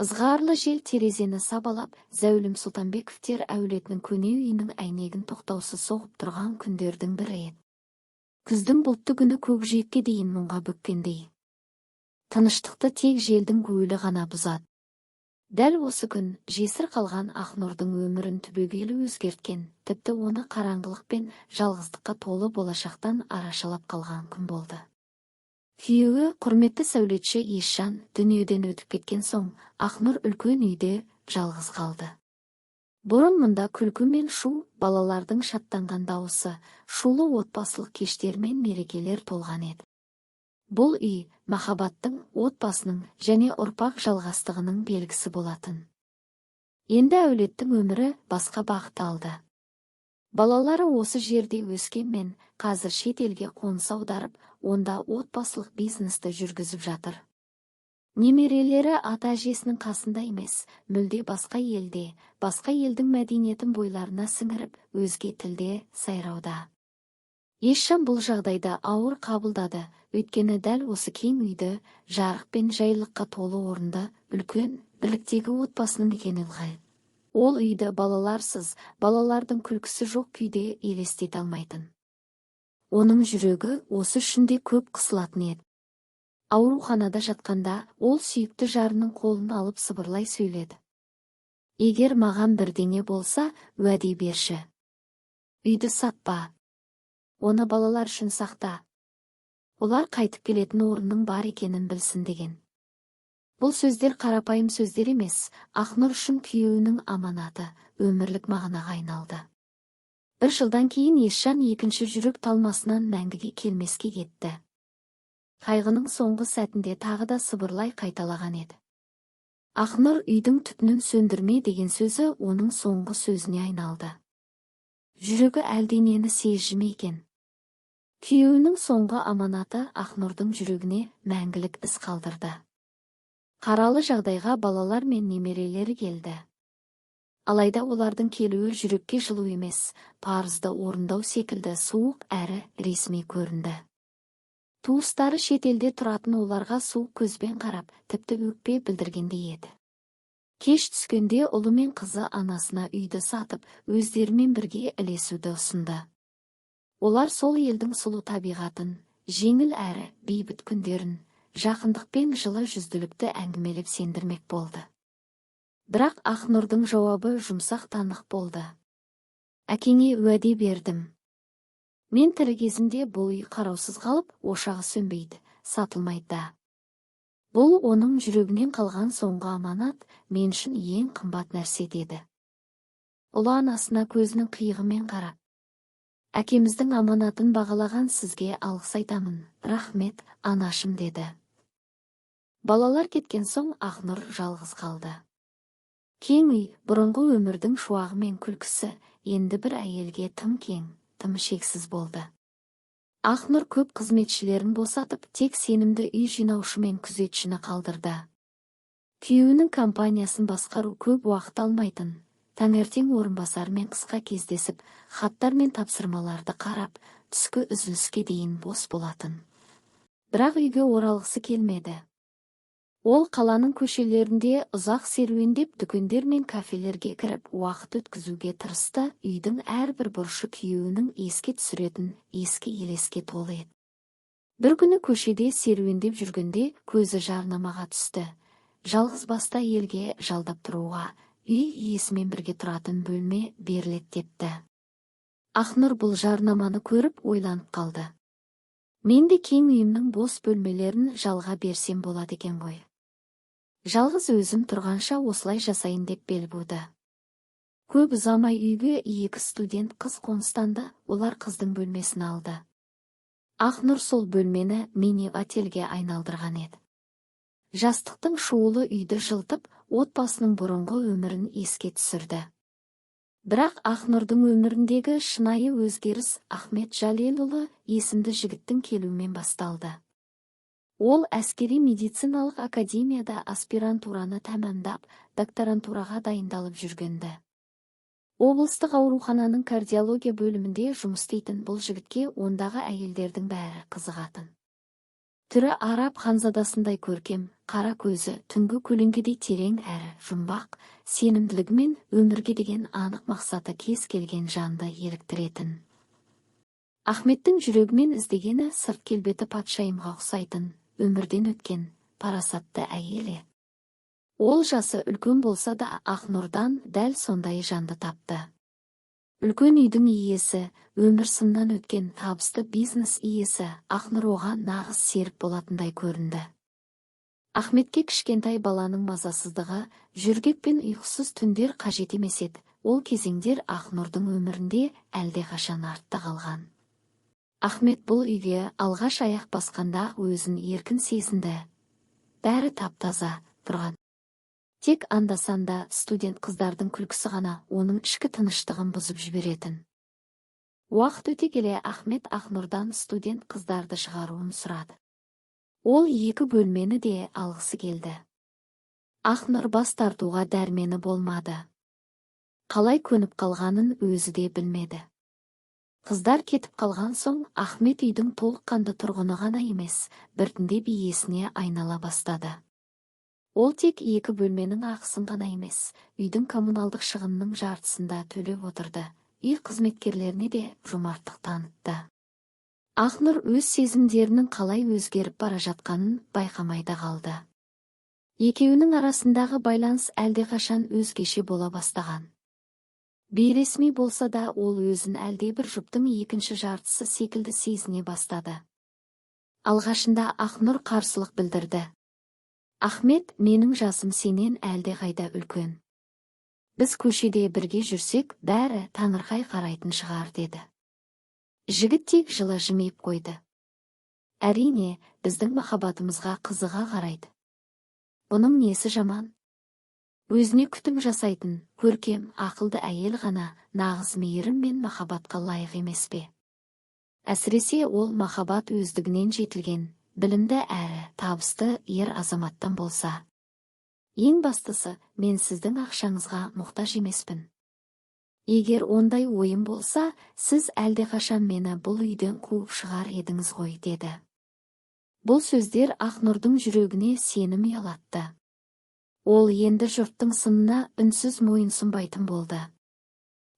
Ызғарлы жел терезені сабалап, Зәулім Сұлтанбековтер әулетінің көне үйінің әйнегін тоқтаусыз соғып тұрған күндердің бірі еді. Күздің бұлтты күні көкжиекке дейін мұңға бүккендей. Тыныштықты тек желдің гуілі ғана бұзады. Дәл осы күн жесір қалған Ақнұрдың өмірін түбегейлі өзгерткен, тіпті оны қараңғылық пен жалғыздыққа толы болашақтан арашалап қалған күн болды. Күйеуі құрметті сәулетші Есжан дүниеден өтіп кеткен соң, Ақнұр үлкен үйде жалғыз қалды. Бұрын мұнда күлкі мен шу, балалардың шаттанған дауысы, шулы отбасылық кештер мен мерекелер толған еді. Бұл үй махаббаттың, отбасының және ұрпақ жалғастығының белгісі болатын. Енді әулеттің өмірі басқа бағыт алды. Балалары осы жерде өскенмен, қазір шет елге қоныс аударып, онда отбасылық бизнесті жүргізіп жатыр. Немерелері ата-әжесінің қасында емес, мүлде басқа елде, басқа елдің мәдениетін бойларына сіңіріп, өзге тілде сайрауда. Есжан бұл жағдайда ауыр қабылдады, өйткені дәл осы кең үйді, жарық пен жайлыққа толы орынды, үлкен, бірліктегі отбасының екенін ылғай. Ол үйді балаларсыз, балалардың күлкісі жоқ күйде елестете алмайтын. Оның жүрегі осы үшін де көп қысылатын еді. Ауруханада жатқанда ол сүйікті жарының қолын алып сыбырлай сөйледі. Егер маған бірдеңе болса, уәде берші. Үйді сатпа. Оны балалар үшін сақта. Олар қайтып келетін орынның бар екенін білсін деген. Бұл сөздер қарапайым сөздер емес, Ақнұр үшін күйеуінің аманаты, өмірлік мағынаға айналды. Бір жылдан кейін Есжан екінші жүрек талмасынан мәңгіге келмеске кетті. Қайғының соңғы сәтінде тағы да сыбырлай қайталаған еді. Ақнұр үйдің түтінін сөндірме деген сөзі оның соңғы сөзіне айналды. Жүрегі әлденені сезді ме екен? Күйеуінің соңғы аманаты Ақнұрдың жүрегіне мәңгілік із қалдырды. Қаралы жағдайға балалар мен немерелері келді. Алайда олардың келуі жүрекке жылу емес, парызды орындау секілді суық әрі ресми көрінді. Туыстары шетелде тұратын оларға суық көзбен қарап, тіпті өкпе білдіргендей еді. Кеш түскенде ұлы мен қызы анасына үйді сатып, өздерімен бірге ілесуді ұсынды. Олар сол елдің сұлу табиғатын, жеңіл әрі бейбіт күндерін, жақындық пен жылы жүзділікті әңгімелеп сендірмек болды. Бірақ Ақнұрдың жауабы жұмсақ танық болды. Әкеңе уәде бердім. Мен тірі кезімде бұл үй қараусыз қалып, ошағы сөнбейді, сатылмайды. Бұл оның жүрегінен қалған соңғы аманат, мен үшін ең қымбат нәрсе деді. Ұлы анасына көзінің қиығымен қарап, әкеміздің аманатын бағалаған сізге алғыс айтамын, рахмет, анашым деді. Балалар кеткен соң Ақнұр жалғыз қалды. Кең үй, бұрынғы өмірдің шуағы мен күлкісі, енді бір әйелге тым кең, тым шексіз болды. Ақнұр көп қызметшілерін босатып, тек сенімді үй жинаушы мен күзетшіні қалдырды. Күйеуінің компаниясын басқару көп уақыт алмайтын. Таңертең орынбасармен қысқа кездесіп, хаттар мен тапсырмаларды қарап, түскі үзіліске дейін бос болатын. Бірақ үйге оралғысы келмеді. Ол қаланың көшелерінде ұзақ серуендеп, дүкендер мен кафелерге кіріп, уақыт өткізуге тырысты. Үйдің әрбір бұрышы күйеуінің еске түсіретін, ескі елеске толы еді. Бір күні көшеде серуендеп жүргенде көзі жарнамаға түсті. Жалғыз баста елге жалдап тұруға, үй иесімен бірге тұратын бөлме беріледі депті. Ақнұр бұл жарнаманы көріп ойланып қалды. Мен де кең үйімнің бос бөлмелерін жалға берсем болады екен ғой. Жалғыз өзім тұрғанша осылай жасайын деп бел буды. Көп ұзамай үйге екі студент қыз қоныстанды, олар қыздың бөлмесін алды. Ақнұр сол бөлмені мини-отельге айналдырған еді. Жастықтың шуылы үйді жылтып, отбасының бұрынғы өмірін еске түсірді. Бірақ Ақнұрдың өміріндегі шынайы өзгеріс Ахмет Жалелұлы есімді жігіттің келуімен басталды. Ол әскери медициналық академияда аспирантураны тәмамдап, докторантураға дайындалып жүргенді. Облыстық аурухананың кардиология бөлімінде жұмыс істейтін бұл жігітке ондағы әйелдердің бәрі қызығатын. Түрі араб ханзадасындай көркем, қара көзі, түнгі көлеңкедей терең әрі жұмбақ, сенімділігімен өмірге деген анық мақсаты кез келген жанды еліктіретін. Ахметтің жүрегімен іздегені сырт келбеті патшайымға ұқсайтын, өмірден өткен, парасатты әйелі. Ол жасы үлкен болса да Ақнұрдан дәл сондай жанды тапты. Үлкен үйдің иесі, өмір сыннан өткен табысты бизнес иесі Ақнұр оған нағыз серік болатындай көрінді. Ахметке кішкентай баланың мазасыздығы, жүргек пен ұйқысыз түндер қажет емес еді. Ол кезеңдер Ақнұрдың өмірінде әлдеқашан артта қалған. Ахмет бұл үйге алғаш аяқ басқанда өзін еркін сезінді. Бәрі тап-таза тұрған. Тек анда-санда студент қыздардың күлкісі ғана оның ішкі тыныштығын бұзып жіберетін. Уақыт өте келе Ахмет Ақнұрдан студент қыздарды шығаруын сұрады. Ол 2 бөлмені де алғысы келді. Ақнұр бас тартуға дәрмені болмады. Қалай көніп қалғанын өзі де білмеді. Қыздар кетіп қалған соң Ахмет үйдің толыққанды тұрғыны ғана емес, біртіндеп иесіне айнала бастады. Ол тек 2 бөлменің ақысын ғана емес, үйдің коммуналдық шығынының жартысында төлеп отырды. Үй қызметкерлеріне де жомарттық танытты. Ақнұр өз сезімдерінің қалай өзгеріп бара жатқанын байқамайда қалды. Екеуінің арасындағы байланыс әлдеқашан өзгеше бола бастаған. Бейресми болса да ол өзін әлдебір жұптың екінші жартысы секілді сезіне бастады. Алғашында Ақнұр қарсылық білдірді. Ахмет, менің жасым сенен әлдеқайда үлкен. Біз көшеде бірге жүрсек, бәрі таңырқай қарайтын шығар деді. Жігіт тек жылы жымиып қойды. Әрине, біздің махаббатымызға қызыға қарайды. Бұның несі жаман? Өзіне күтім жасайтын, көркем, ақылды әйел ғана нағыз мейірім мен махаббатқа лайық емес пе? Әсіресе ол махаббат өздігінен жетілген, білімді әрі табысты ер азаматтан болса. Ең бастысы, мен сіздің ақшаңызға мұқтаж емеспін. Егер ондай ойым болса, сіз әлдеқашан мені бұл үйден қуып шығар едіңіз ғой, деді. Бұл сөздер Ақнұрдың жүрегіне сенім ұялатты. Ол енді жұрттың сынына үнсіз мойынсұнбайтын болды.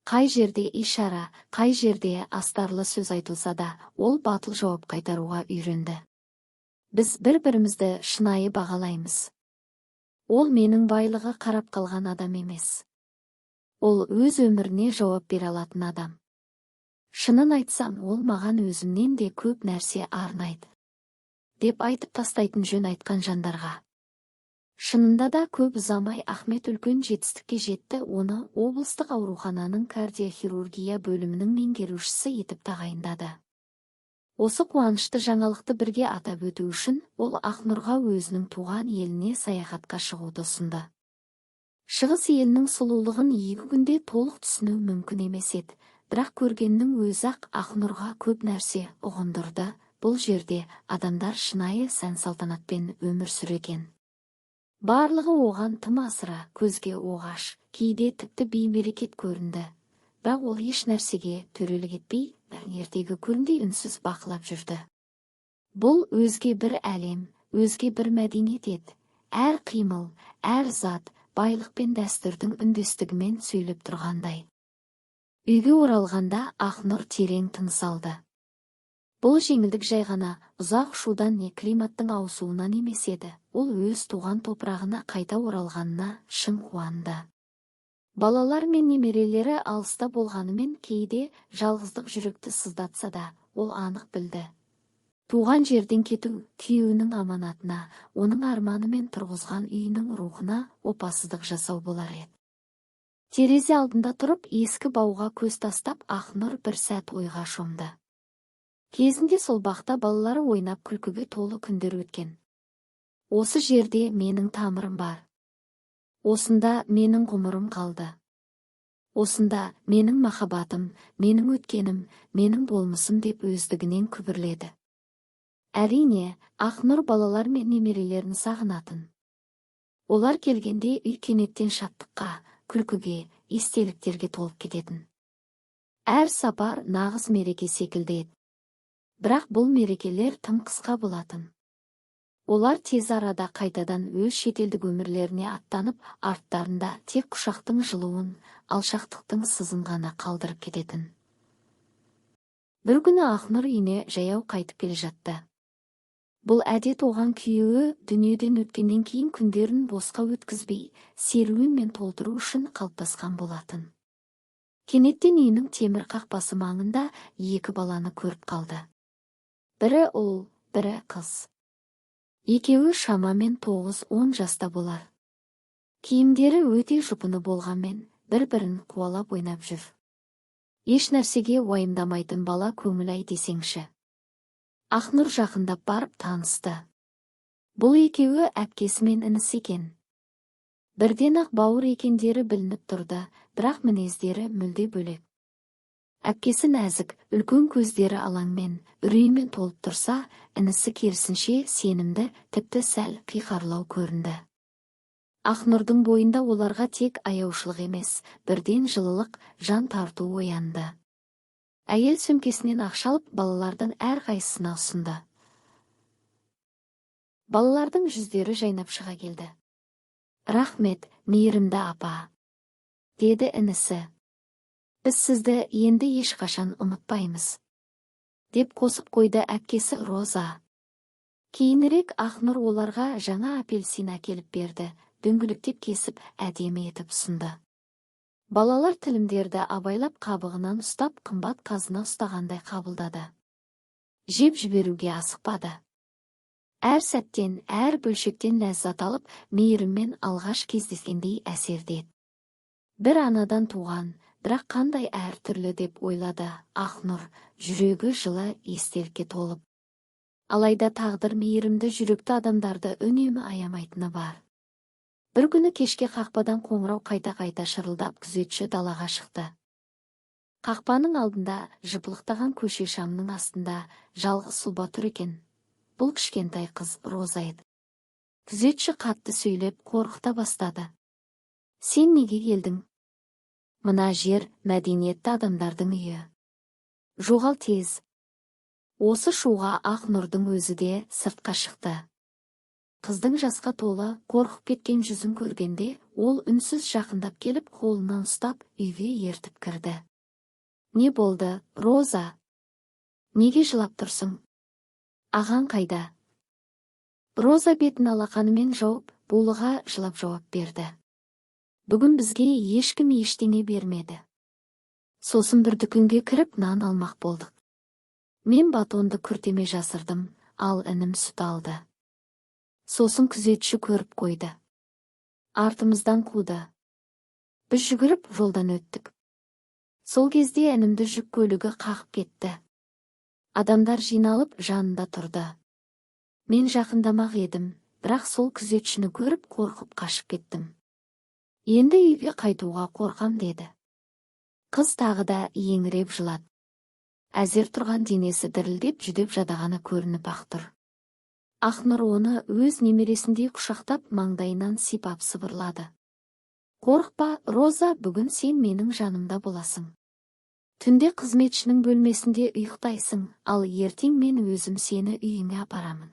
Қай жерде ишара, қай жерде астарлы сөз айтылса да, ол батыл жауап қайтаруға үйренді. Біз бір-бірімізді шынайы бағалаймыз. Ол менің байлығы қарап қалған адам емес. Ол өз өміріне жауап бере алатын адам. Шынын айтсам, ол маған өзімнен де көп нәрсе арнайды, деп айтып тастайтын жөн айтқан жандарға. Шынында да көп ұзамай Ахмет үлкен жетістікке жетті, оны облыстық аурухананың кардиохирургия бөлімінің меңгерушісі етіп тағайындады. Осы қуанышты жаңалықты бірге атап өту үшін ол Ақнұрға өзінің туған еліне саяхатқа шығуды ұсынды. Шығыс елінің сұлулығын 2 күнде толық түсіну мүмкін емес еді, бірақ көргеннің өзі-ақ Ақнұрға көп нәрсе ұғындырды. Бұл жерде адамдар шынайы сән-салтанатпен өмір сүрген. Барлығы оған тым асыра, көзге оғаш, кейде тіпті бейберекет көрінді. Бірақ ол еш нәрсеге төрелік етпей, ертегі көріндей үнсіз бақылап жүрді. Бұл өзге бір әлем, өзге бір мәдениет еді. Әр қимыл, әр зат, байлық пен дәстүрдің үндестігімен сөйлеп тұрғандай. Үйге оралғанда Ақнұр терең тыныс алды. Бұл жеңілдік жай ғана ұзақ ұшудан не климаттың ауысуынан емес еді. Ол өз туған топырағына қайта оралғанына шын қуанды. Балалар мен немерелері алыста болғанымен кейде жалғыздық жүректі сыздатса да, ол анық білді. Туған жерден кету күйеуінің аманатына, оның арманы мен тұрғызған үйінің рухына опасыздық жасау болар еді. Терезе алдында тұрып, ескі бауға көз тастап, Ақнұр бір сәт ойға шомды. Кезінде сол бақта балалары ойнап күлкіге толы күндер өткен. Осы жерде менің тамырым бар. Осында менің ғұмырым қалды. Осында менің махаббатым, менің өткенім, менің болмысым деп өздігінен күбірледі. Әрине, Ақнұр балалар мен немерелерін сағынатын. Олар келгенде үй кенеттен шаттыққа, күлкіге, естеліктерге толып кететін. Әр сапар нағыз мереке секілді еді. Бірақ бұл мерекелер тым қысқа болатын. Олар тез арада қайтадан өз шетелдік өмірлеріне аттанып, арттарында тек құшақтың жылуын, алшақтықтың сызын ғана қалдырып кететін. Бір күні Ақнұр үйіне жаяу қайтып келе жатты. Бұл әдет оған күйеуі дүниеден өткеннен кейін күндерін босқа өткізбей, серуенмен толтыру үшін қалыптасқан болатын. Кенеттен үйінің темір қақпасы маңында екі баланы көріп қалды. Бірі ұл, бірі қыз. Екеуі шамамен 9-10 жаста болар. Киімдері өте жұпыны болғанмен, бір-бірін қуалап ойнап жүр. Еш нәрсеге уайымдамайтын бала көңіл-ай десеңші. Ақнұр жақындап барып танысты. Бұл екеуі әпкесі мен інісі екен. Бірден-ақ бауыр екендері білініп тұрды, бірақ мінездері мүлде бөлек. Әпкесі нәзік, үлкен көздері алаңмен, үреймен толып тұрса, інісі керісінше сенімді, тіпті сәл қиқарлау көрінді. Ақнұрдың бойында оларға тек аяушылық емес, бірден жылылық, жан тарту оянды. Әйел сөмкесінен ақша алып, балалардың әрқайсысына ұсынды. Балалардың жүздері жайнап шыға келді. «Рахмет, мейірімді апа», деді інісі. «Біз сізді енді ешқашан ұмытпаймыз», деп қосып қойды әпкесі Роза. Кейінірек Ақнұр оларға жаңа апельсин әкеліп берді, дөңгелектеп кесіп, әдемі етіп ұсынды. Балалар тілімдерді абайлап қабығынан ұстап, қымбат қазына ұстағандай қабылдады. Жеп жіберуге асықпады. Әр сәттен, әр бөлшектен ләззат алып, мейіріммен алғаш кездескендей әсердеді. Бір анадан туған, бірақ қандай әр түрлі деп ойлады Ақнұр, жүрегі жылы естелікке толып. Алайда тағдыр мейірімді жүректі адамдарды үнемі аямайтыны бар. Бір күні кешке қақпадан қоңырау қайта-қайта шырылдап, күзетші далаға шықты. Қақпаның алдында, жыпылықтаған көше шамның астында, жалғыз сұлба тұр екен. Бұл кішкентай қыз Роза еді. Күзетші қатты сөйлеп, қорқыта бастады. «Сен неге келдің? Мына жер мәдениетті адамдардың үйі. Жоғал тез». Осы шуға Ақнұрдың өзі де сыртқа шықты. Қыздың жасқа толы, қорқып кеткен жүзін көргенде, ол үнсіз жақындап келіп, қолынан ұстап, үйге ертіп кірді. «Не болды, Роза? Неге жылап тұрсың? Ағаң қайда?» Роза бетін алақанымен жауып, булыға жылап жауап берді. «Бүгін бізге ешкім ештеңе бермеді. Сосын бір дүкенге кіріп нан алмақ болдық. Мен батонды күртеме жасырдым, ал інім сүт алды. Сосын күзетші көріп қойды. Артымыздан қуды. Біз жүгіріп жолдан өттік. Сол кезде інімді жүк көлігі қағып кетті. Адамдар жиналып жанында тұрды. Мен жақындамақ едім, бірақ сол күзетшіні көріп қорқып қашып кеттім. Енді үйге қайтуға қорқам» деді. Қыз тағы да еңіреп жылады. Әзер тұрған денесі дірілдеп, жүдеп жадағаны көрініп ақ тұр. Ақнұр оны өз немересіндей құшақтап, маңдайынан сипап сыбырлады. «Қорықпа, Роза, бүгін сен менің жанымда боласың. Түнде қызметшінің бөлмесінде ұйықтайсың, ал ертең мен өзім сені үйіңе апарамын.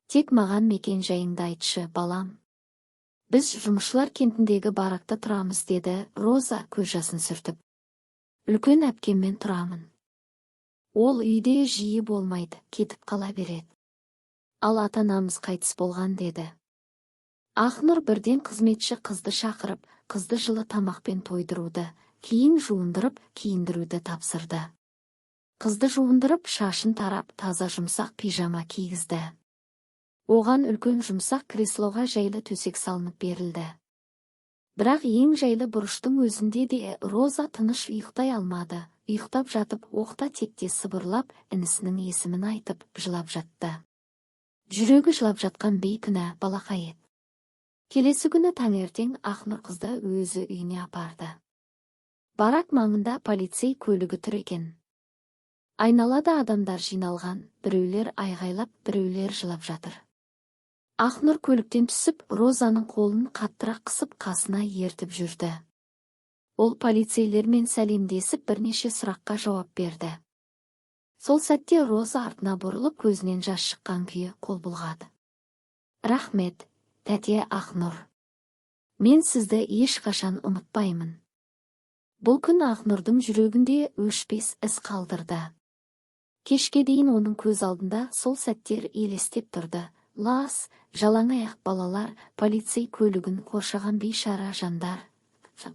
Тек маған мекен жайыңды айтшы, балам. Біз жұмысшылар кентіндегі баракта тұрамыз», деді Роза көз жасын сүртіп. «Үлкен әпкеммен тұрамын. Ол үйде жиі болмайды, кетіп қала береді. Ал ата-анамыз қайтыс болған», деді. Ақнұр бірден қызметші қызды шақырып, қызды жылы тамақпен тойдыруды, кейін жуындырып, киіндіруді тапсырды. Қызды жуындырып, шашын тарап, таза жұмсақ пижама кигізді. Оған үлкен жұмсақ креслоға жайлы төсек салынып берілді. Бірақ ең жайлы бұрыштың өзінде де Роза тыныш ұйықтай алмады. Ұйықтап жатып, оқта-текте сыбырлап, інісінің есімін айтып, жылап жатты. Жүрегі жылап жатқан бейкүнә балақай еді. Келесі күні таңертең Ақнұр қызды өзі үйіне апарды. Барак маңында полицей көлігі тұр екен. Айналада адамдар жиналған, біреулер айғайлап, біреулер жылап жатыр. Ақнұр көліктен түсіп, Розаның қолын қаттырақ қысып, қасына ертіп жүрді. Ол полицейлермен сәлемдесіп, бірнеше сұраққа жауап берді. Сол сәтте Роза артына бұрылып, көзінен жас шыққан күйі қол бұлғады. Рахмет, тәте Ақнұр. Мен сізді ешқашан ұмытпаймын. Бұл күн Ақнұрдың жүрегінде өшпес із қалдырды. Кешке дейін оның көз алдында сол сәттер елестеп тұрды. Лас, жалаң аяқ балалар, полицей көлігін қоршаған бейшара жандар.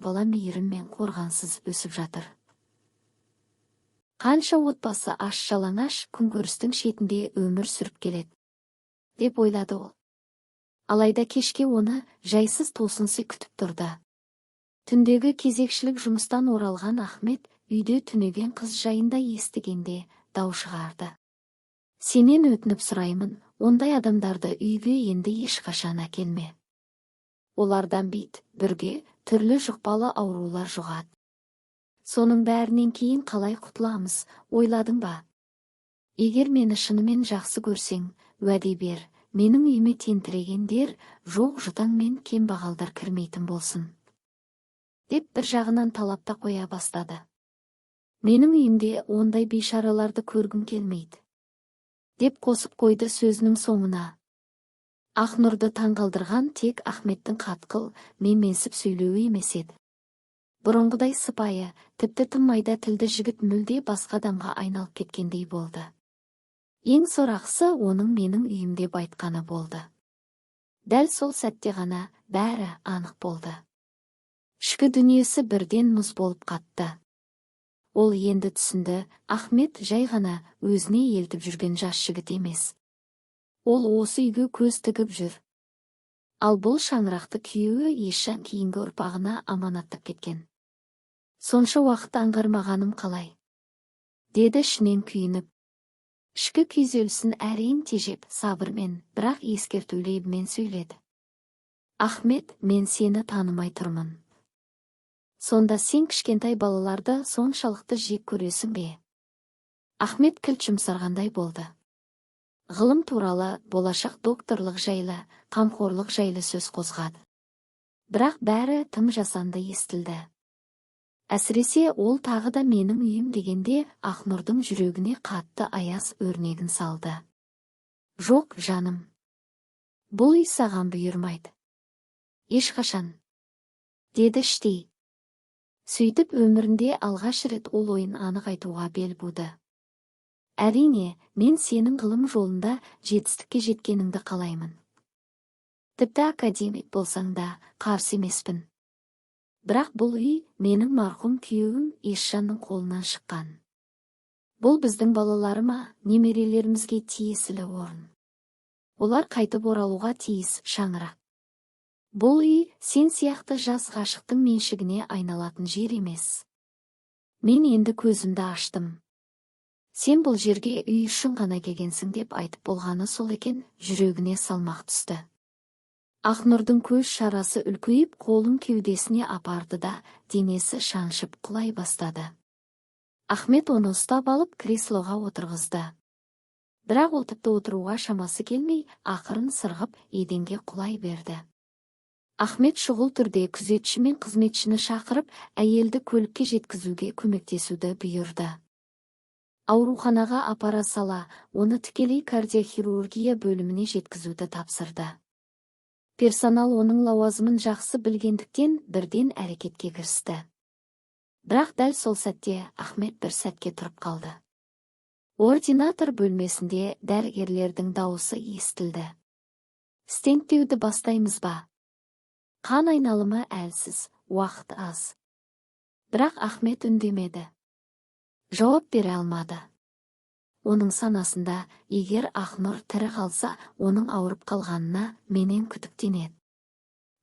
Бала мейіріммен қорғансыз өсіп жатыр. Қанша отбасы аш-жалаңаш күнкөрістің шетінде өмір сүріп келеді, деп ойлады ол. Алайда кешке оны жайсыз тосынсый күтіп тұрды. Түндегі кезекшілік жұмыстан оралған Ахмет үйде түнеген қыз жайында естігенде дау шығарды. Сенен өтініп сұраймын, ондай адамдарды үйге енді ешқашан әкелме. Олардан бірге түрлі жұқпалы аурулар жұғады. Соның бәрінен кейін қалай құтыламыз, ойладың ба? Егер мені шынымен жақсы көрсең, уәде бер, менің үйіме тентірегендер, жоқ-жұтаң мен кембағалдар кірмейтін болсын. Деп бір жағынан талапта қоя бастады. Менің үйімде ондай бейшараларды көргім келмейді. Деп қосып қойды сөзінің соңына. Ақнұрды таңғалдырған тек Ахметтің қатқыл, менменсіп сөйлеуі емес еді. Бұрынғыдай сыпайы, тіпті тым майда тілді жігіт мүлде басқа адамға айналып кеткендей болды. Ең сорақысы оның менің үйімде айтқаны болды. Дәл сол сәтте ғана бәрі анық болды. Ішкі дүниесі бірден мұз болып қатты. Ол енді түсінді, Ахмет жай ғана өзіне елтіп жүрген жас жігіт емес. Ол осы үйге көз тігіп жүр. Ал бұл шаңырақты күйеуі ешжан кейінгі ұрпағына аманаттап кеткен. Сонша уақыт аңғармағаным қалай? Деді ішінен күйініп. Ішкі күйзелісін әрең тежеп, сабырмен, бірақ ескерту лебімен сөйледі. Ахмет, мен сені танымай тұрмын. Сонда сен кішкентай балаларды соншалықты жек көресің бе? Ахмет кілт жұмсарғандай болды. Ғылым туралы, болашақ докторлық жайлы, қамқорлық жайлы сөз қозғады. Бірақ бәрі тым жасанды естілді. Әсіресе ол тағы да менің үйім дегенде Ақнұрдың жүрегіне қатты аяз өрнегін салды. Жоқ, жаным. Бұл үй саған бұйырмайды. Ешқашан. Деді іштей. Сөйтіп өмірінде алғаш рет ол ойын анық айтуға бел буды. Әрине, мен сенің ғылым жолында жетістікке жеткеніңді қалаймын. Тіпті академик болсаң да қарсы емеспін. Бірақ бұл үй менің марқұм күйеуім Ешжанның қолынан шыққан. Бұл біздің балаларыма, немерелерімізге тиесілі орын. Олар қайтып оралуға тиіс шаңырақ. Бұл үй сен сияқты жас ғашықтың меншігіне айналатын жер емес. Мен енді көзімді аштым. Сен бұл жерге үй үшін ғана келгенсің деп айтып болғаны сол екен, жүрегіне салмақ түсті. Ақнұрдың көз шарасы үлкейіп, қолын кеудесіне апарды да, денесі шаншып құлай бастады. Ахмет оны ұстап алып креслоға отырғызды. Бірақ ол тіпті отыруға шамасы келмей, ақырын сырғып, еденге құлай берді. Ахмет шұғыл түрде күзетші мен қызметшіні шақырып, әйелді көлікке жеткізуге көмектесуді бұйырды. Ауруханаға апара сала, оны тікелей кардиохирургия бөліміне жеткізуді тапсырды. Персонал оның лауазымын жақсы білгендіктен бірден әрекетке кірісті. Бірақ дәл сол сәтте Ахмет бір сәтке тұрып қалды. Ординатор бөлмесінде дәрігерлердің дауысы естілді. Стенттеуді бастаймыз ба? Қан айналымы әлсіз, уақыт аз. Бірақ Ахмет үндемеді. Жауап бере алмады. Оның санасында, егер Ақнұр тірі қалса, оның ауырып қалғанына менен күдіктенеді.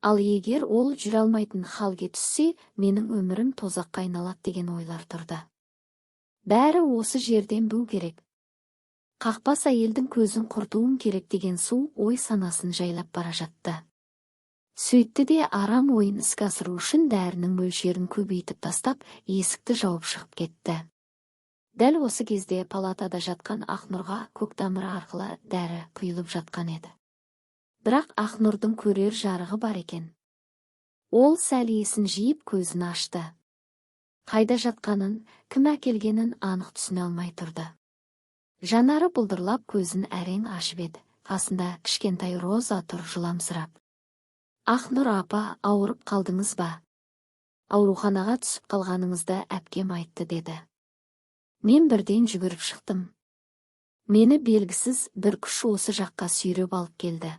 Ал егер ол жүре алмайтын халге түссе, менің өмірім тозаққа айналады деген ойлар тұрды. Бәрі осы жерден бұл керек. Қақпас әйелдің көзін құртуым керек деген су ой санасын жайлап бара жатты. Сөйтті де арам ойын іске асыру үшін дәрінің мөлшерін көбейтіп тастап, есікті жауып шығып кетті. Дәл осы кезде палатада жатқан Ақнұрға көк тамыры арқылы дәрі құйылып жатқан еді. Бірақ Ақнұрдың көрер жарығы бар екен. Ол сәл есін жиып көзін ашты. Қайда жатқанын, кім әкелгенін анық түсіне алмай тұрды. Жанары бұлдырлап көзін әрең ашып еді. қасында кішкентай Роза тұр жыламсырап. Ақнұр апа, ауырып қалдыңыз ба? Ауруханаға түсіп қалғаныңызды әпкем айтты деді. Мен бірден жүгіріп шықтым. Мені белгісіз бір күш осы жаққа сүйреп алып келді.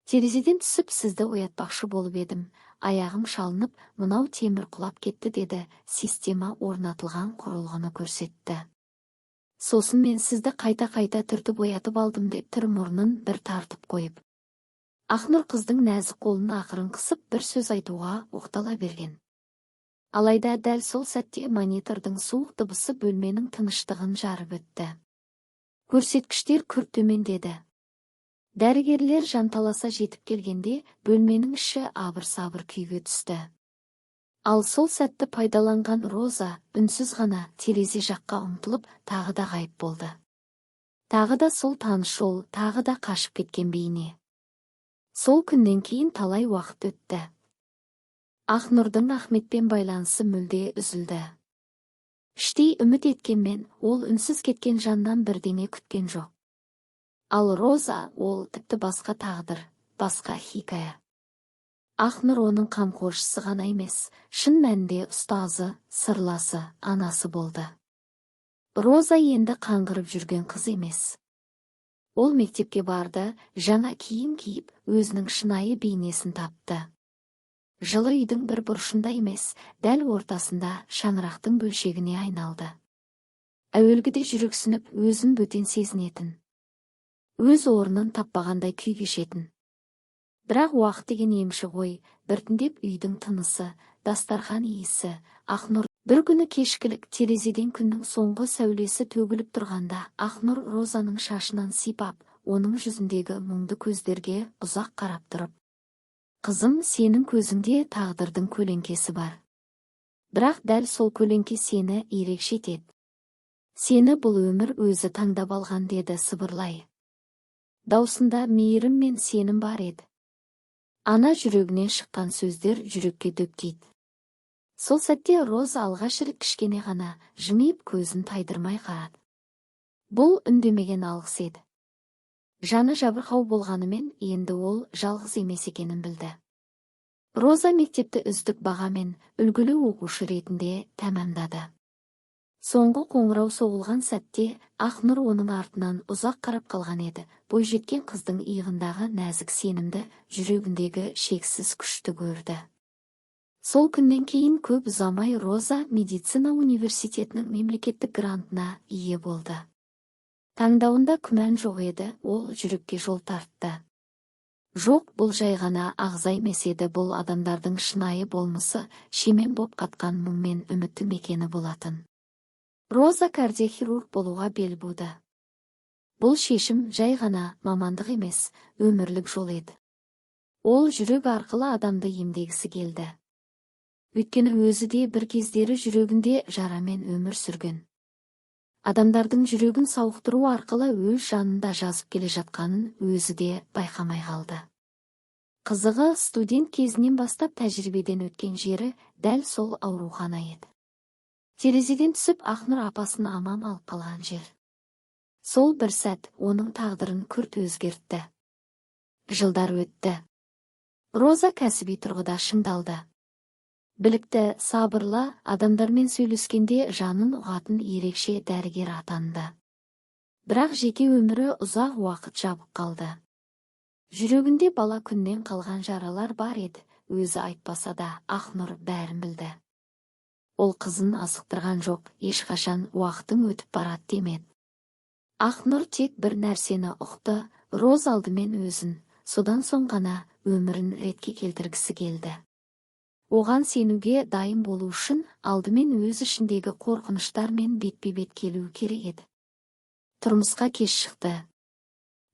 Терезеден түсіп сізді оятпақшы болып едім. Аяғым шалынып, мынау темір құлап кетті деді, система орнатылған құрылғыны көрсетті. Сосын мен сізді қайта-қайта түртіп оятып алдым деп тұр мұрнын бір тартып қойып. Ақнұр қыздың нәзік қолын ақырын қысып бір сөз айтуға оқтала берген. Алайда дәл сол сәтте монитордың суық дыбысы бөлменің тыныштығын жарып өтті. Көрсеткіштер күрт төмендеді. Дәрігерлер жанталаса жетіп келгенде бөлменің іші абыр-сабыр күйге түсті. Ал сол сәтті пайдаланған Роза үнсіз ғана терезе жаққа ұмтылып тағы да ғайып болды. Тағы да сол таныс жол, тағы да қашып кеткен бейне. Сол күннен кейін талай уақыт өтті. Ақнұрдың Ахметпен байланысы мүлде үзілді. Іштей үміт еткенмен, ол үнсіз кеткен жаннан бірдеңе күткен жоқ. Ал Роза, ол тіпті басқа тағдыр, басқа хикая. Ақнұр оның қамқоршысы ғана емес, шын мәнінде ұстазы, сырласы, анасы болды. Роза енді қаңғырып жүрген қыз емес. Ол мектепке барды, жаңа киім киіп, өзінің шынайы бейнесін тапты. Жылы үйдің бір бұрышында емес, дәл ортасында шаңырақтың бөлшегіне айналды. Әуелгіде жүрексініп, өзін бөтен сезінетін. Өз орнын таппағандай күй кешетін. Бірақ уақыт деген емші ғой, біртіндеп үйдің тынысы, дастархан иісі, Ақнұр. Бір күні кешкілік терезеден күннің соңғы сәулесі төгіліп тұрғанда, Ақнұр Розаның шашынан сипап, оның жүзіндегі мұңды көздерге ұзақ қарап тұрып. Қызым, сенің көзіңде тағдырдың көлеңкесі бар. Бірақ дәл сол көлеңке сені ерекше етеді. Сені бұл өмір өзі таңдап алған деді сыбырлай. Даусында мейірім мен сенім бар еді. Ана жүрегінен шыққан сөздер жүрекке дөктейді. Сол сәтте Роза алғаш рет кішкене ғана жымиып көзін тайдырмай қарады. Бұл үндемеген алғыс еді. Жаны жабырқау болғанымен, енді ол жалғыз емес екенін білді. Роза мектепті үздік бағамен үлгілі оқушы ретінде тәмамдады. Соңғы қоңырау соғылған сәтте Ақнұр оның артынан ұзақ қарап қалған еді. Бойжеткен қыздың иығындағы нәзік сенімді, жүрегіндегі шексіз күшті көрді. Сол күннен кейін көп ұзамай Роза медицина университетінің мемлекеттік грантына ие болды. Таңдауында күмән жоқ еді, ол жүрекке жол тартты. Жоқ, бұл жай ғана ағза емес еді, бұл адамдардың шынайы болмысы, шемен боп қатқан мұң мен үміті мекені болатын. Роза кардиохирург болуға бел буды. Бұл шешім жай ғана мамандық емес, өмірлік жол еді. Ол жүрек арқылы адамды емдегісі келді. Өйткені өзі де бір кездері жүрегінде жарамен өмір сүрген. Адамдардың жүрегін сауықтыру арқылы өз жанында жазып келе жатқанын өзі де байқамай қалды. Қызығы, студент кезінен бастап тәжірибеден өткен жері дәл сол аурухана еді. Терезеден түсіп Ақнұр апасын аман алып қалған жер. Сол бір сәт оның тағдырын күрт өзгертті. Жылдар өтті. Роза кәсіби тұрғыда шыңдалды. Білікті, сабырлы, адамдармен сөйлескенде жанын ұғатын ерекше дәрігер атанды. Бірақ жеке өмірі ұзақ уақыт жабық қалды. Жүрегінде бала күннен қалған жаралар бар еді, өзі айтпаса да Ақнұр бәрін білді. Ол қызын асықтырған жоқ, ешқашан уақытың өтіп барады демеді. Ақнұр тек бір нәрсені ұқты, Роза алдымен өзін, содан соң ғана өмірін ретке келтіргісі келді. Оған сенуге дайын болу үшін алдымен өз ішіндегі қорқыныштармен бетпе-бет келу керек еді. Тұрмысқа кеш шықты.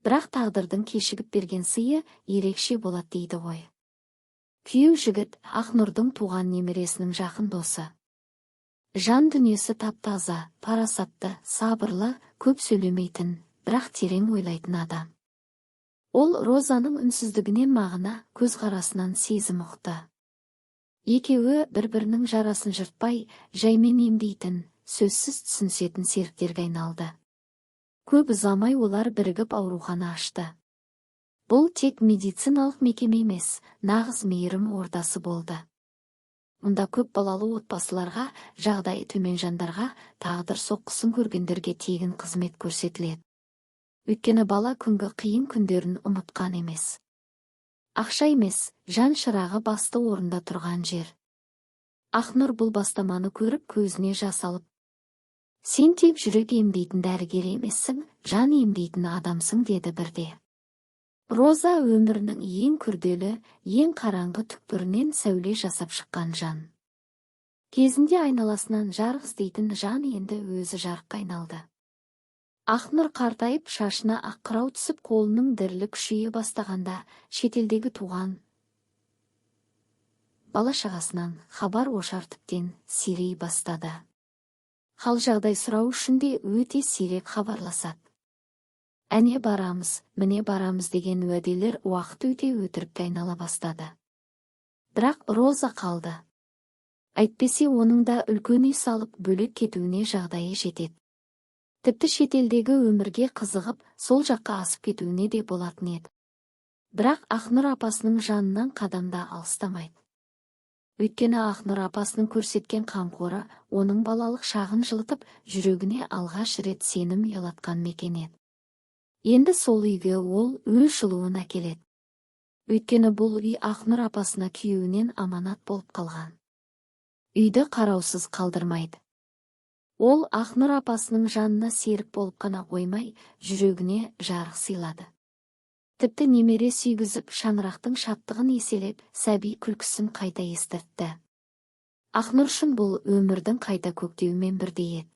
Бірақ тағдырдың кешігіп берген сыйы ерекше болады дейді ғой. Күйеу жігіт Ақнұрдың туған немересінің жақын досы. Жан дүниесі тап-таза, парасатты, сабырлы, көп сөйлемейтін, бірақ терең ойлайтын адам. Ол Розаның үнсіздігінен мағына, көзқарасынан сезім ұқты. Екеуі бір-бірінің жарасын жыртпай, жаймен емдейтін, сөзсіз түсінісетін серіктерге айналды. Көп ұзамай олар бірігіп аурухана ашты. Бұл тек медициналық мекеме емес, нағыз мейірім ордасы болды. Мұнда көп балалы отбасыларға, жағдайы төмен жандарға, тағдыр соққысын көргендерге тегін қызмет көрсетіледі. Өйткені бала күнгі қиын күндерін ұмытқан емес. Ақша емес, жан шырағы басты орында тұрған жер. Ақнұр бұл бастаманы көріп көзіне жас алып: «Сен тек жүрек емдейтін дәрігер емессің, жан емдейтін адамсың», деді бірде. Роза өмірінің ең күрделі, ең қараңғы түкпірінен сәуле жасап шыққан жан. Кезінде айналасынан жарық іздейтін жан енді өзі жарыққа айналды. Ақнұр қартайып, шашына ақ қырау түсіп, қолының дірілі күшейе бастағанда, шетелдегі туған бала-шағасынан хабар-ошар тіптен сирей бастады. Хал жағдай сұрау үшін де өте сирек хабарласады. Әне барамыз, міне барамыз деген уәделер уақыт өте өтірікке айнала бастады. Бірақ Роза қалды. Әйтпесе оның да үлкен үй салып бөлек кетуіне жағдайы жетеді. Тіпті шетелдегі өмірге қызығып, сол жаққа асып кетуіне де болатын еді. Бірақ Ақнұр апасының жанынан қадамда алыстамайды. Өйткені Ақнұр апасының көрсеткен қамқоры оның балалық шағын жылытып, жүрегіне алғаш рет сенім ұялатқан мекен еді. Енді сол үйге ол өз жылуын әкеледі. Өйткені бұл үй Ақнұр апасына күйеуінен аманат болып қалған. Үйді қараусыз қалдырмайды. Ол Ақнұр апасының жанына серік болып қана қоймай, жүрегіне жарық сыйлады. Тіпті немере сүйгізіп, шаңырақтың шаттығын еселеп, сәби күлкісін қайта естіртті. Ақнұр үшін бұл өмірдің қайта көктеуімен бірдей еді.